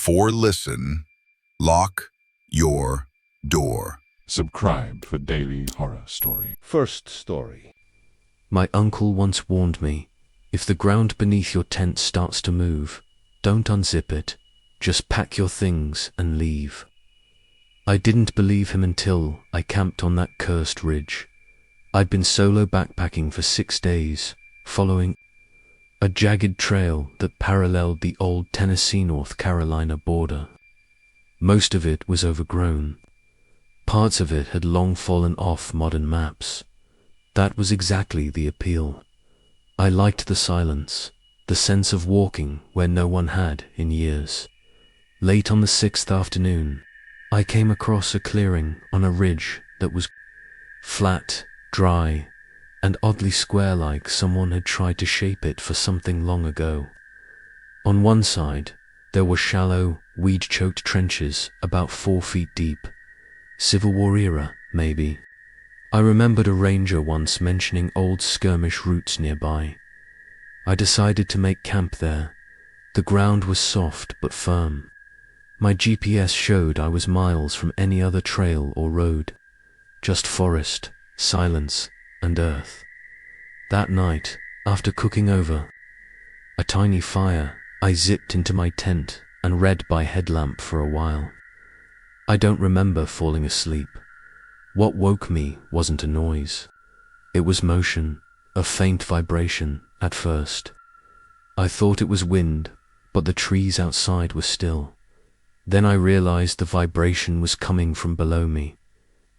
Before listen, lock your door. Subscribe for daily horror story. First story. My uncle once warned me, if the ground beneath your tent starts to move, don't unzip it, just pack your things and leave. I didn't believe him until I camped on that cursed ridge. I'd been solo backpacking for 6 days, following a jagged trail that paralleled the old Tennessee-North Carolina border. Most of it was overgrown. Parts of it had long fallen off modern maps. That was exactly the appeal. I liked the silence, the sense of walking where no one had in years. Late on the 6th afternoon, I came across a clearing on a ridge that was flat, dry, and oddly square, like someone had tried to shape it for something long ago. On one side, there were shallow, weed-choked trenches about 4 feet deep. Civil War era, maybe. I remembered a ranger once mentioning old skirmish routes nearby. I decided to make camp there. The ground was soft but firm. My GPS showed I was miles from any other trail or road. Just forest, silence, and earth. That night, after cooking over a tiny fire, I zipped into my tent and read by headlamp for a while. I don't remember falling asleep. What woke me wasn't a noise. It was motion, a faint vibration at first. I thought it was wind, but the trees outside were still. Then I realized the vibration was coming from below me.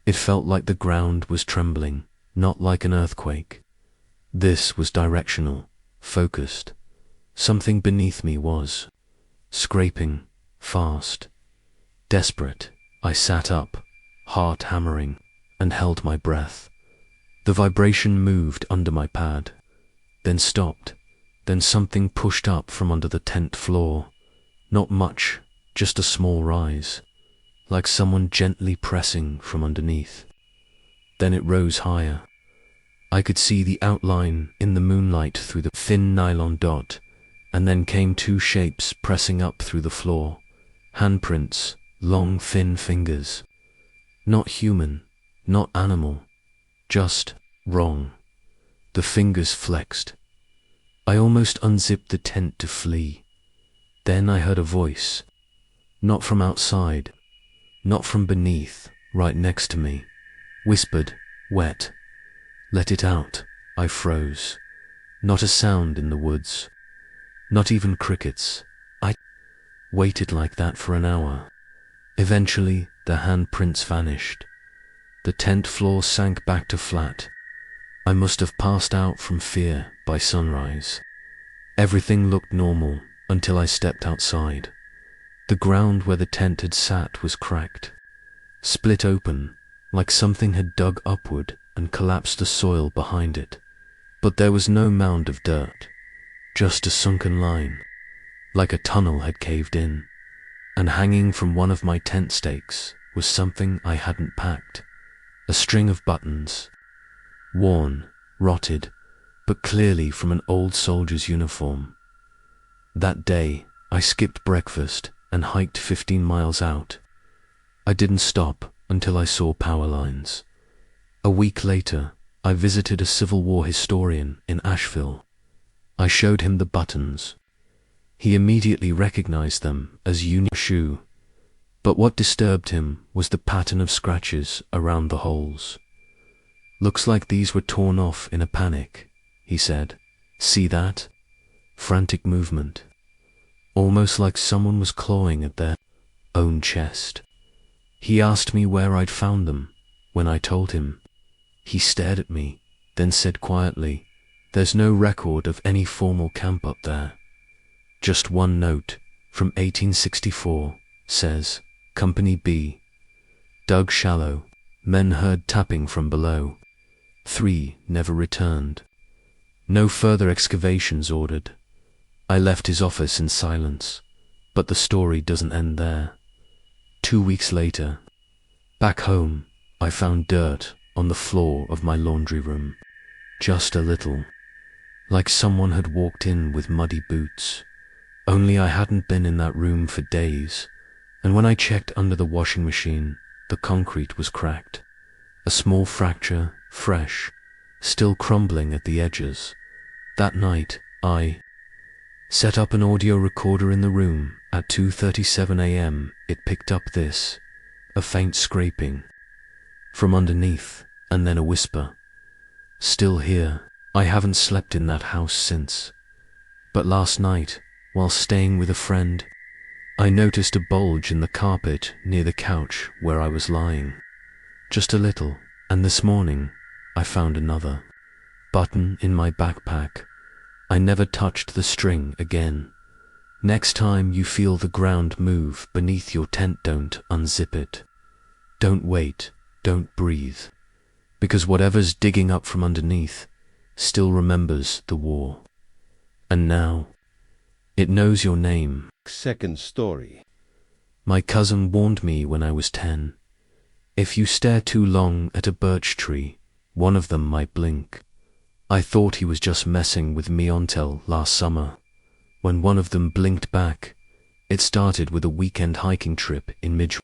It felt like the ground was trembling, not like an earthquake. This was directional, focused. Something beneath me was scraping, fast. Desperate, I sat up, heart hammering, and held my breath. The vibration moved under my pad, then stopped, then something pushed up from under the tent floor. Not much, just a small rise, like someone gently pressing from underneath. Then it rose higher. I could see the outline in the moonlight through the thin nylon dot, and then came 2 shapes pressing up through the floor. Handprints, long thin fingers. Not human, not animal, just wrong. The fingers flexed. I almost unzipped the tent to flee. Then I heard a voice. Not from outside, not from beneath, right next to me. Whispered, wet. Let it out. I froze. Not a sound in the woods. Not even crickets. I waited like that for an hour. Eventually, the handprints vanished. The tent floor sank back to flat. I must have passed out from fear by sunrise. Everything looked normal until I stepped outside. The ground where the tent had sat was cracked, split open, like something had dug upward and collapsed the soil behind it. But there was no mound of dirt, just a sunken line, like a tunnel had caved in. And hanging from one of my tent stakes was something I hadn't packed. A string of buttons, worn, rotted, but clearly from an old soldier's uniform. That day, I skipped breakfast and hiked 15 miles out. I didn't stop until I saw power lines. A week later, I visited a Civil War historian in Asheville. I showed him the buttons. He immediately recognized them as Union shoe, but what disturbed him was the pattern of scratches around the holes. Looks like these were torn off in a panic, he said. See that? Frantic movement. Almost like someone was clawing at their own chest. He asked me where I'd found them. When I told him, he stared at me, then said quietly, "There's no record of any formal camp up there. Just one note from 1864 says, Company B. Dug shallow. Men heard tapping from below. 3 never returned. No further excavations ordered." I left his office in silence, but the story doesn't end there. 2 weeks later, back home, I found dirt on the floor of my laundry room. Just a little, like someone had walked in with muddy boots. Only I hadn't been in that room for days, and when I checked under the washing machine, the concrete was cracked. A small fracture, fresh, still crumbling at the edges. That night, I set up an audio recorder in the room. At 2:37 a.m. it picked up this, a faint scraping from underneath, and then a whisper. Still here. I haven't slept in that house since. But last night, while staying with a friend, I noticed a bulge in the carpet near the couch where I was lying. Just a little, and this morning I found another button in my backpack. I never touched the string again. Next time you feel the ground move beneath your tent, don't unzip it. Don't wait, don't breathe, because whatever's digging up from underneath still remembers the war. And now, it knows your name. Second story. My cousin warned me when I was 10. If you stare too long at a birch tree, one of them might blink. I thought he was just messing with me until last summer. When one of them blinked back, it started with a weekend hiking trip in mid.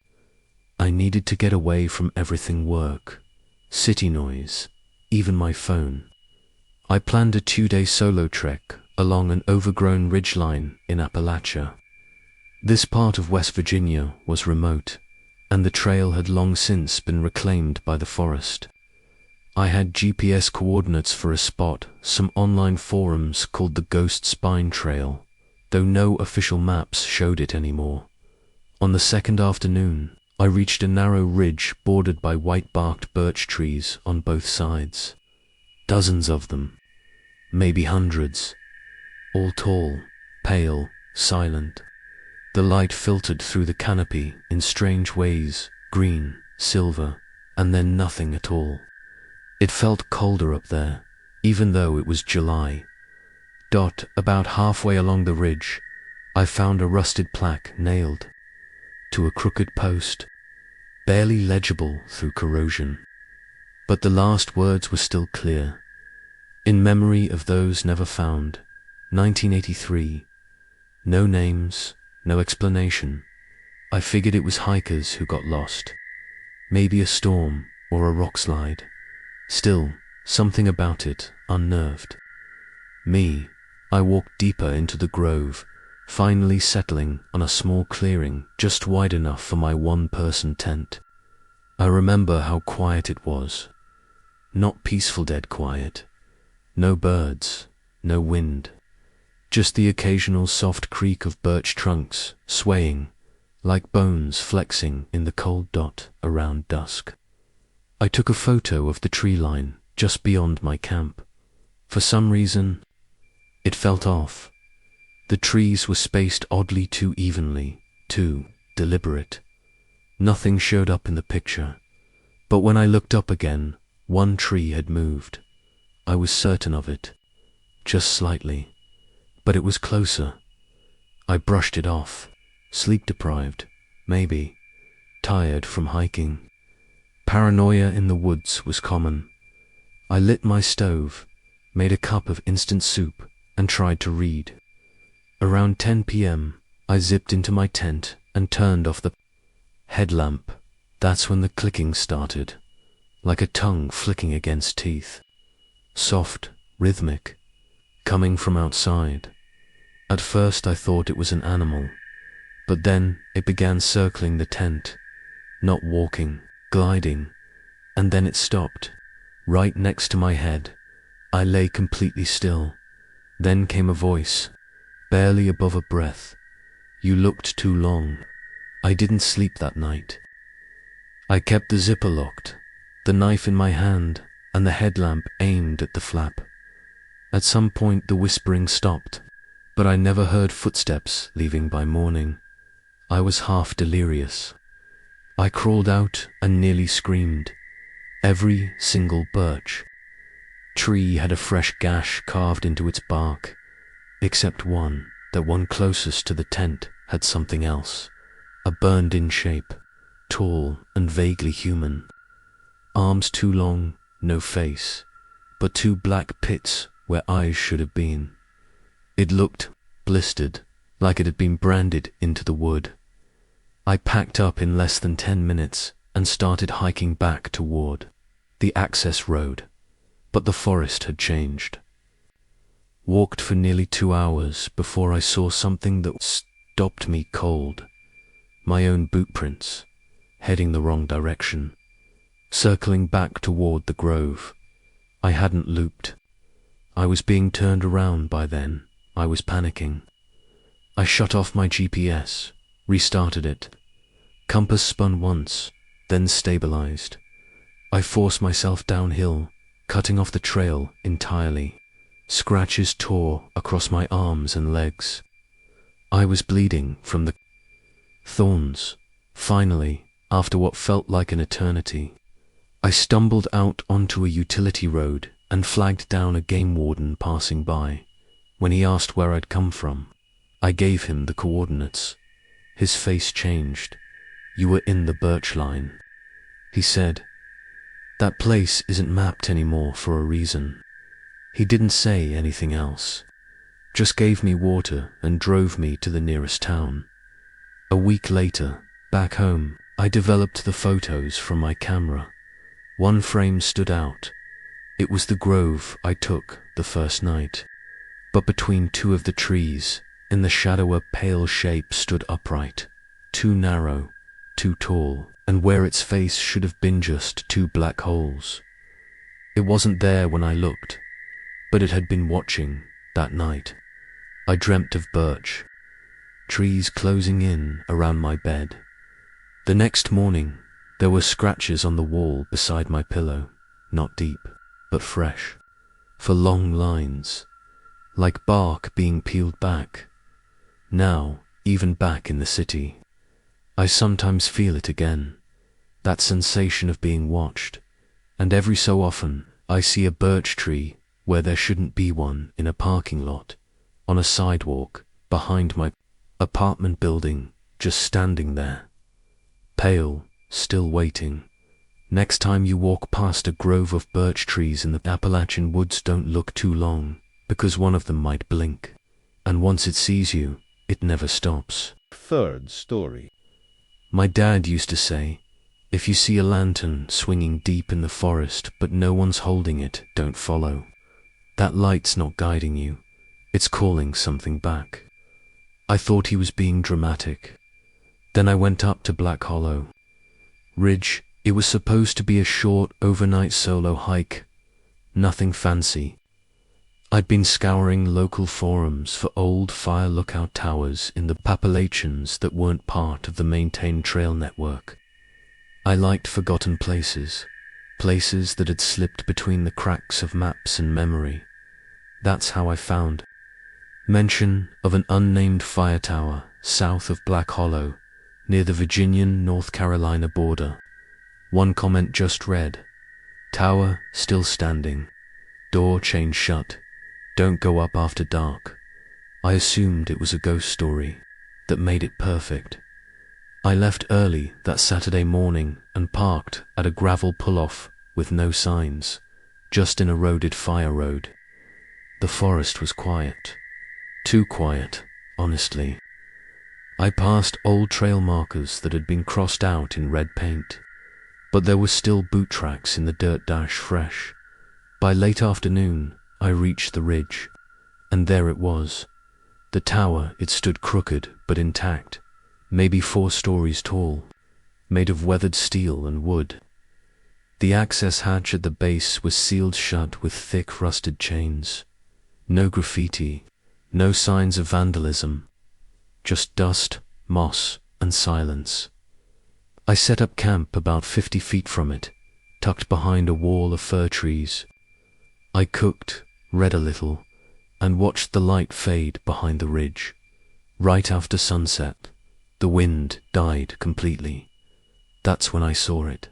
I needed to get away from everything: work, city noise, even my phone. I planned a 2-day solo trek along an overgrown ridgeline in Appalachia. This part of West Virginia was remote, and the trail had long since been reclaimed by the forest. I had GPS coordinates for a spot some online forums called the Ghost Spine Trail, though no official maps showed it anymore. On the second afternoon, I reached a narrow ridge bordered by white-barked birch trees on both sides. Dozens of them, maybe hundreds, all tall, pale, silent. The light filtered through the canopy in strange ways, green, silver, and then nothing at all. It felt colder up there, even though it was July. About halfway along the ridge, I found a rusted plaque nailed to a crooked post, barely legible through corrosion. But the last words were still clear. In memory of those never found, 1983. No names, no explanation. I figured it was hikers who got lost. Maybe a storm or a rock slide. Still, something about it unnerved me. I walked deeper into the grove, finally settling on a small clearing just wide enough for my one-person tent. I remember how quiet it was. Not peaceful dead quiet. No birds, no wind. Just the occasional soft creak of birch trunks swaying, like bones flexing in the cold around dusk. I took a photo of the tree line just beyond my camp. For some reason, it felt off. The trees were spaced oddly too evenly, too deliberate. Nothing showed up in the picture, but when I looked up again, one tree had moved. I was certain of it, just slightly, but it was closer. I brushed it off, sleep-deprived, maybe, tired from hiking. Paranoia in the woods was common. I lit my stove, made a cup of instant soup, and tried to read. Around 10 p.m., I zipped into my tent and turned off the headlamp. That's when the clicking started, like a tongue flicking against teeth. Soft, rhythmic, coming from outside. At first I thought it was an animal, but then it began circling the tent, not walking, gliding, and then it stopped, right next to my head. I lay completely still. Then came a voice, barely above a breath. You looked too long. I didn't sleep that night. I kept the zipper locked, the knife in my hand, and the headlamp aimed at the flap. At some point the whispering stopped, but I never heard footsteps leaving by morning. I was half delirious. I crawled out and nearly screamed. Every single birch tree had a fresh gash carved into its bark, except one. That one closest to the tent had something else, a burned-in shape, tall and vaguely human. Arms too long, no face, but 2 black pits where eyes should have been. It looked blistered, like it had been branded into the wood. I packed up in less than 10 minutes and started hiking back toward the access road, but the forest had changed. Walked for nearly 2 hours before I saw something that stopped me cold. My own boot prints, heading the wrong direction. Circling back toward the grove. I hadn't looped. I was being turned around by then. I was panicking. I shut off my GPS, restarted it. Compass spun once, then stabilized. I forced myself downhill, cutting off the trail entirely. Scratches tore across my arms and legs. I was bleeding from the thorns. Finally, after what felt like an eternity, I stumbled out onto a utility road and flagged down a game warden passing by. When he asked where I'd come from, I gave him the coordinates. His face changed. "You were in the birch line," he said. "That place isn't mapped anymore for a reason." He didn't say anything else, just gave me water and drove me to the nearest town. A week later, back home, I developed the photos from my camera. One frame stood out. It was the grove I took the first night. But between two of the trees, in the shadow, a pale shape stood upright, too narrow, too tall, and where its face should have been just two black holes. It wasn't there when I looked, but it had been watching that night. I dreamt of birch, trees closing in around my bed. The next morning, there were scratches on the wall beside my pillow, not deep, but fresh, for long lines, like bark being peeled back. Now, even back in the city, I sometimes feel it again, that sensation of being watched, and every so often I see a birch tree where there shouldn't be one, in a parking lot, on a sidewalk, behind my apartment building, just standing there, pale, still waiting. Next time you walk past a grove of birch trees in the Appalachian woods, don't look too long, because one of them might blink, and once it sees you, it never stops. Third story. My dad used to say, if you see a lantern swinging deep in the forest but no one's holding it, don't follow. That light's not guiding you, it's calling something back. I thought he was being dramatic. Then I went up to Black Hollow Ridge. It was supposed to be a short overnight solo hike, nothing fancy. I'd been scouring local forums for old fire lookout towers in the Appalachians that weren't part of the maintained trail network. I liked forgotten places, places that had slipped between the cracks of maps and memory. That's how I found mention of an unnamed fire tower south of Black Hollow, near the Virginia-North Carolina border. One comment just read, "Tower still standing, door chain shut, don't go up after dark." I assumed it was a ghost story that made it perfect. I left early that Saturday morning and parked at a gravel pull-off with no signs, just an eroded fire road. The forest was quiet. Too quiet, honestly. I passed old trail markers that had been crossed out in red paint, but there were still boot tracks in the dirt dash fresh. By late afternoon, I reached the ridge, and there it was. The tower, it stood crooked but intact, maybe 4 stories tall, made of weathered steel and wood. The access hatch at the base was sealed shut with thick rusted chains. No graffiti, no signs of vandalism, just dust, moss, and silence. I set up camp about 50 feet from it, tucked behind a wall of fir trees. I cooked, read a little, and watched the light fade behind the ridge. Right after sunset, the wind died completely. That's when I saw it.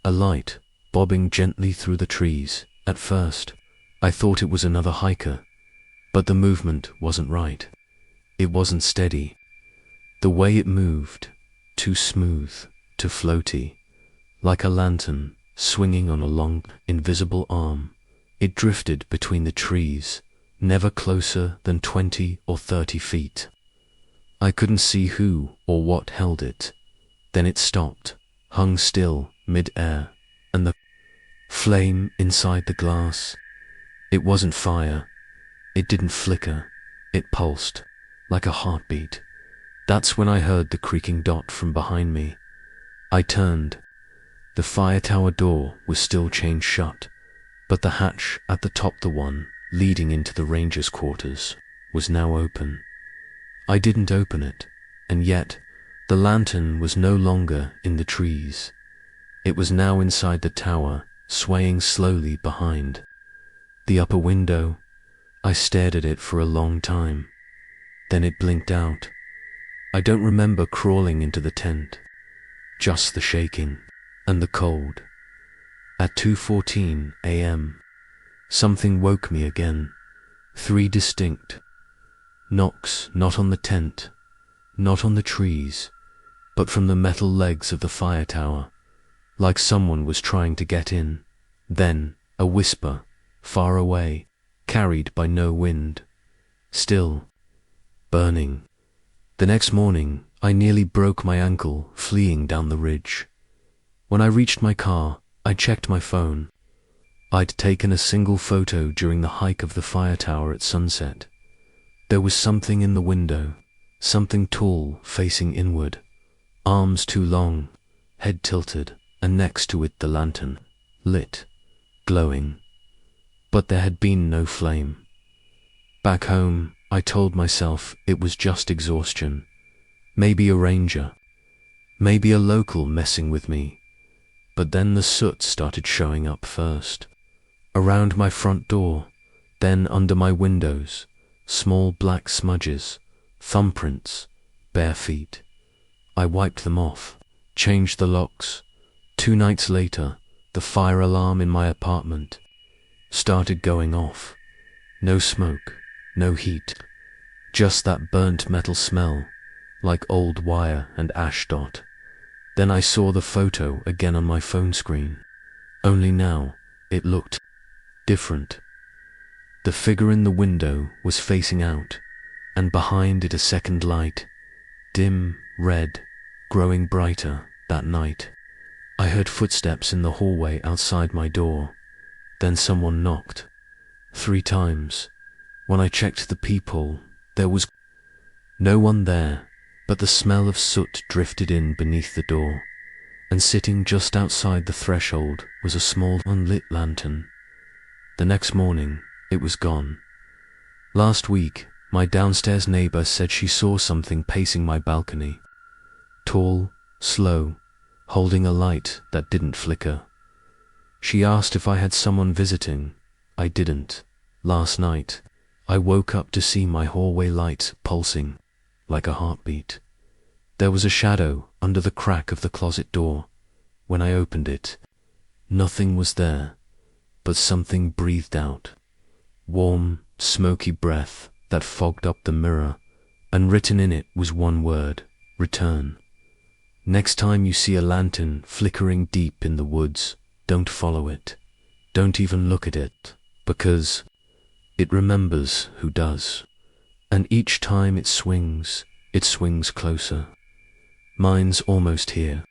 A light, bobbing gently through the trees. At first, I thought it was another hiker, but the movement wasn't right. It wasn't steady. The way it moved, too smooth, too floaty, like a lantern swinging on a long, invisible arm. It drifted between the trees, never closer than 20 or 30 feet. I couldn't see who or what held it. Then it stopped, hung still, mid-air, and the flame inside the glass. It wasn't fire. It didn't flicker. It pulsed, like a heartbeat. That's when I heard the creaking dot from behind me. I turned. The fire tower door was still chained shut, but the hatch at the top, the one leading into the ranger's quarters, was now open. I didn't open it, and yet the lantern was no longer in the trees. It was now inside the tower, swaying slowly behind the upper window. I stared at it for a long time. Then it blinked out. I don't remember crawling into the tent, just the shaking and the cold. At 2:14 a.m., something woke me again. 3 distinct knocks, not on the tent, not on the trees, but from the metal legs of the fire tower, like someone was trying to get in. Then a whisper, far away, carried by no wind. Still, burning. The next morning, I nearly broke my ankle fleeing down the ridge. When I reached my car, I checked my phone. I'd taken a single photo during the hike of the fire tower at sunset. There was something in the window, something tall, facing inward, arms too long, head tilted, and next to it the lantern, lit, glowing. But there had been no flame. Back home, I told myself it was just exhaustion. Maybe a ranger. Maybe a local messing with me. But then the soot started showing up first. Around my front door, then under my windows, small black smudges, thumbprints, bare feet. I wiped them off, changed the locks. 2 nights later, the fire alarm in my apartment started going off. No smoke, no heat, just that burnt metal smell, like old wire and ash dot. Then I saw the photo again on my phone screen. Only now, it looked different. The figure in the window was facing out, and behind it a second light, dim, red, growing brighter that night. I heard footsteps in the hallway outside my door. Then someone knocked. 3 times. When I checked the peephole, there was no one there, but the smell of soot drifted in beneath the door, and sitting just outside the threshold was a small unlit lantern. The next morning, it was gone. Last week, my downstairs neighbor said she saw something pacing my balcony. Tall, slow, holding a light that didn't flicker. She asked if I had someone visiting. I didn't. Last night, I woke up to see my hallway light pulsing like a heartbeat. There was a shadow under the crack of the closet door. When I opened it, nothing was there, but something breathed out. Warm, smoky breath that fogged up the mirror, and written in it was one word: return. Next time you see a lantern flickering deep in the woods, don't follow it. Don't even look at it, because it remembers who does. And each time it swings closer. Mine's almost here.